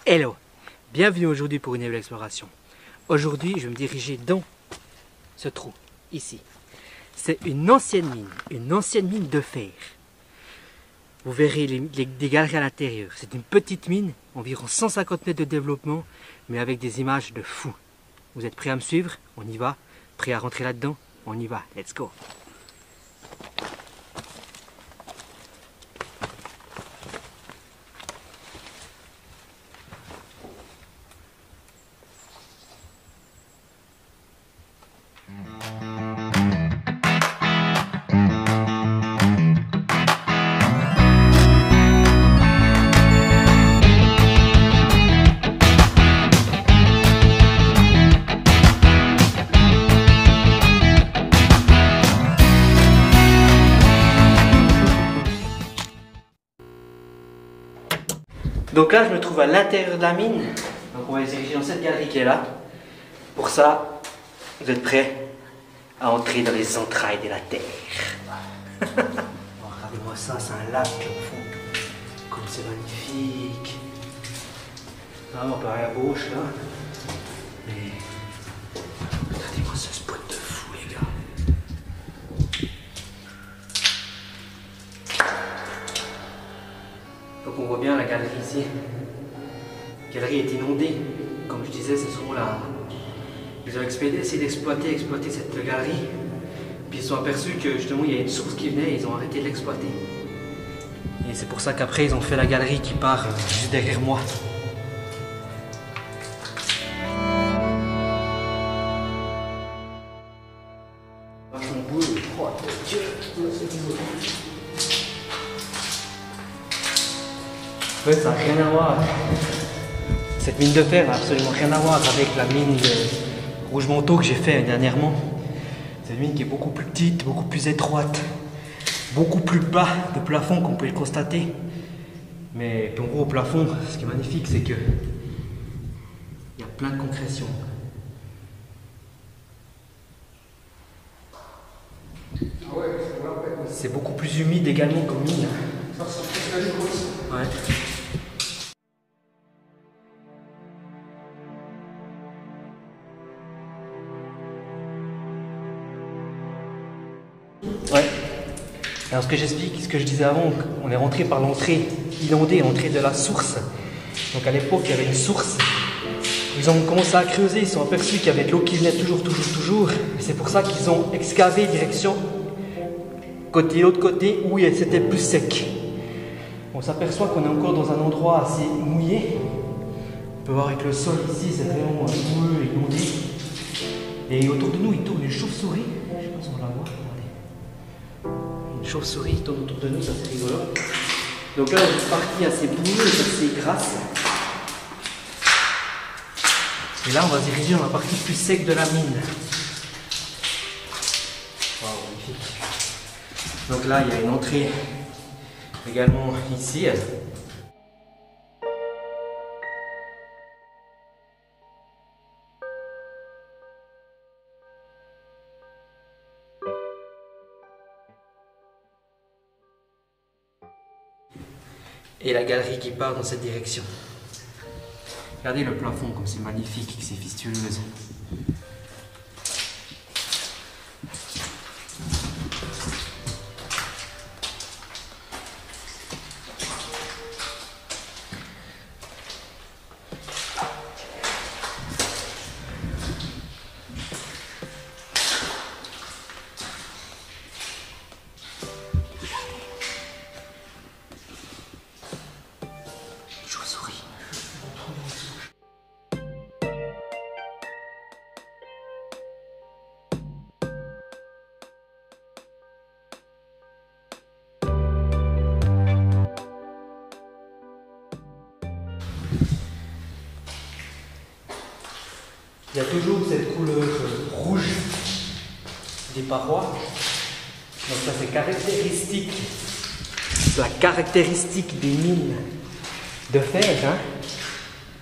Hello, bienvenue aujourd'hui pour une nouvelle exploration. Aujourd'hui, je vais me diriger dans ce trou, ici. C'est une ancienne mine de fer. Vous verrez des galeries à l'intérieur. C'est une petite mine, environ 150 mètres de développement, mais avec des images de fou. Vous êtes prêts à me suivre? On y va? Prêts à rentrer là-dedans? On y va, let's go! Donc là, je me trouve à l'intérieur de la mine. Donc on va se diriger dans cette galerie qui est là. Pour ça, vous êtes prêts à entrer dans les entrailles de la terre. Oh, regardez-moi ça, c'est un lac au fond. Comme c'est magnifique. Ah, on peut aller à gauche là. Mais regardez-moi ce spot de fou, les gars. Donc on voit bien la galerie ici. La galerie est inondée. Comme je disais, ce sont là. Ils ont essayé d'exploiter cette galerie. Puis ils se sont aperçus que justement il y a une source qui venait et ils ont arrêté de l'exploiter. Et c'est pour ça qu'après ils ont fait la galerie qui part juste derrière moi. En fait, ça n'a rien à voir. Cette mine de fer n'a absolument rien à voir avec la mine de rouge manteau que j'ai fait dernièrement. C'est une mine qui est beaucoup plus petite, beaucoup plus étroite, beaucoup plus bas de plafond qu'on peut le constater. Mais en gros, au plafond, ce qui est magnifique, c'est que il y a plein de concrétions. C'est beaucoup plus humide également comme mine. Ouais. Ouais. Alors ce que j'explique, ce que je disais avant, on est rentré par l'entrée inondée, l'entrée de la source. Donc à l'époque, il y avait une source. Ils ont commencé à creuser, ils se sont aperçus qu'il y avait de l'eau qui venait toujours. Et c'est pour ça qu'ils ont excavé direction l'autre côté où c'était plus sec. On s'aperçoit qu'on est encore dans un endroit assez mouillé. On peut voir avec le sol ici, c'est vraiment mouilleux et inondé. Et autour de nous, il tourne une chauve-souris. Je sais pas si on la voit, regardez. Une chauve-souris tourne autour de nous, ça c'est rigolo. Donc là, on est partie assez boueuse, assez grasse. Et là, on va se diriger dans la partie plus sec de la mine. Wow, magnifique. Donc là, il y a une entrée également ici. Et la galerie qui part dans cette direction. Regardez le plafond comme c'est magnifique, c'est fistuleuse. Il y a toujours cette couleur rouge des parois. Donc ça c'est caractéristique. C'est la caractéristique des mines de fer. Hein.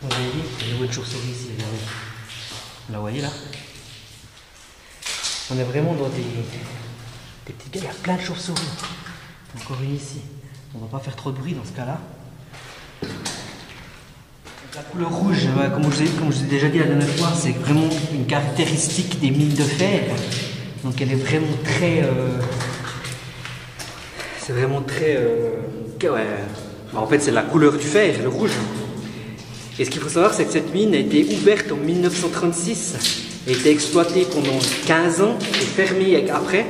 Vous voyez, il y a une chauve-souris ici. Regardez. Vous la voyez là? On est vraiment dans des petites gars. Il y a plein de chauves-souris. Encore une ici. On ne va pas faire trop de bruit dans ce cas-là. La couleur rouge, comme je vous ai déjà dit la dernière fois, c'est vraiment une caractéristique des mines de fer. Donc elle est vraiment très... c'est vraiment très... ouais. En fait, c'est la couleur du fer, le rouge. Et ce qu'il faut savoir, c'est que cette mine a été ouverte en 1936, a été exploitée pendant 15 ans et fermée après,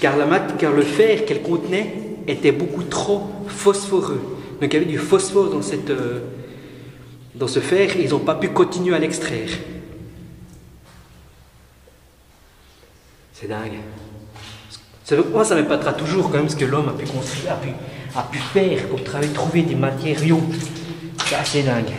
car le fer qu'elle contenait était beaucoup trop phosphoreux. Donc il y avait du phosphore dans ce fer et ils n'ont pas pu continuer à l'extraire. C'est dingue. Moi, ça m'épatera toujours quand même ce que l'homme a pu construire, a pu faire pour trouver des matériaux. C'est assez dingue.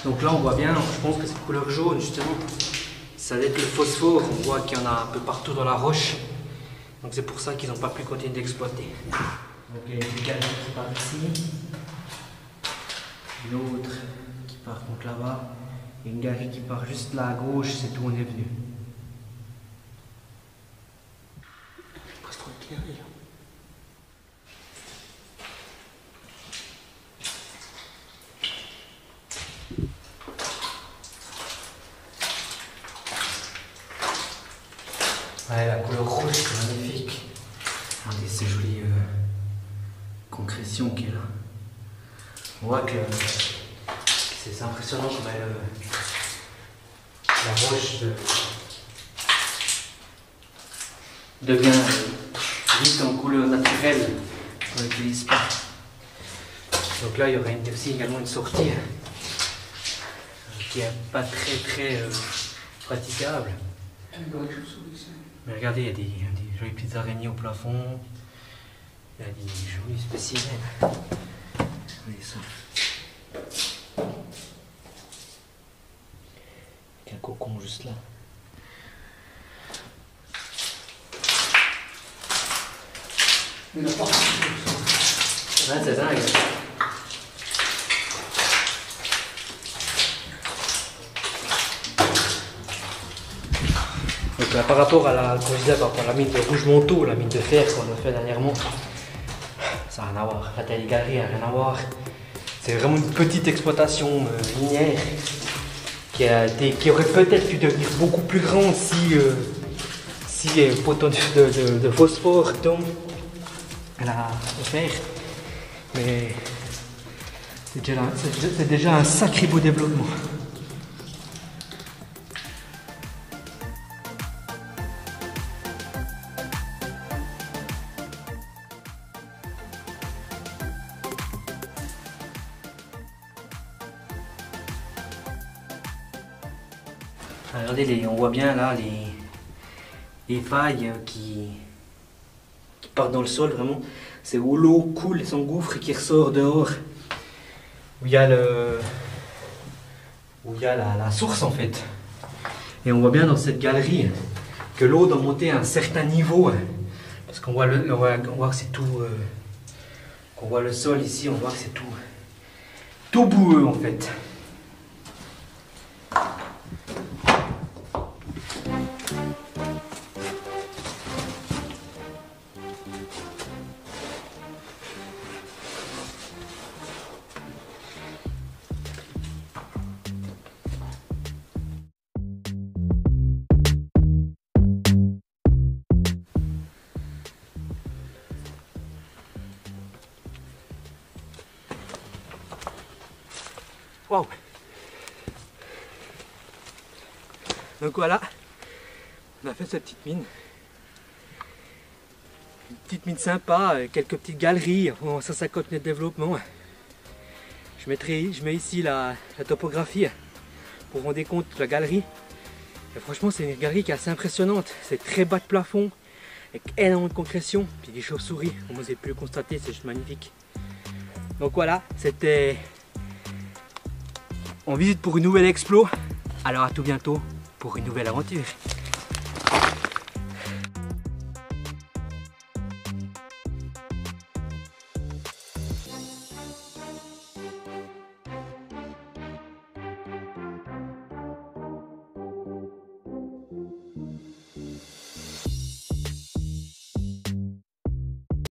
Donc là on voit bien, je pense que cette couleur jaune justement, ça doit être le phosphore, on voit qu'il y en a un peu partout dans la roche. Donc c'est pour ça qu'ils n'ont pas pu continuer d'exploiter. Donc il y a une galerie qui part ici, l'autre qui part contre là-bas, et une galerie qui part juste là à gauche, c'est où on est venu. Presque trop éclairé. Ouais, la couleur rouge, c'est magnifique. Regardez ces jolies concrétions qu'il y a là. On voit que c'est impressionnant comme la roche devient vite en couleur naturelle. On l'utilise pas. Donc là, il y aurait aussi également une sortie qui n'est pas très praticable. Mais regardez, il y a des jolies petites araignées au plafond. Il y a des jolis spécimens. Regardez ça. Avec un cocon juste là. Ouais, c'est dingue. Donc là, par rapport à la mine de Rouge-Montaut, la mine de fer qu'on a fait dernièrement, ça n'a rien à voir. La taille des galeries n'a rien à voir. C'est vraiment une petite exploitation minière qui aurait peut-être pu devenir beaucoup plus grande si poteau de phosphore tombe à la fer. Mais c'est déjà un sacré beau développement. Regardez, on voit bien là les failles qui partent dans le sol, vraiment. C'est où l'eau coule et s'engouffre et qui ressort dehors. Où il y a la source en fait. Et on voit bien dans cette galerie que l'eau doit monter à un certain niveau. Parce qu'on voit, on voit que c'est tout... qu'on voit le sol ici, on voit que c'est tout boueux en fait. Wow. Donc voilà, on a fait cette petite mine. Une petite mine sympa, quelques petites galeries, 150 mètres de développement. Je mets ici la topographie pour vous rendre compte de la galerie. Et franchement, c'est une galerie qui est assez impressionnante. C'est très bas de plafond, avec énormément de concrétion. Puis des chauves-souris, comme vous avez pu le constater, c'est juste magnifique. Donc voilà, c'était... on visite pour une nouvelle explo. Alors à tout bientôt pour une nouvelle aventure.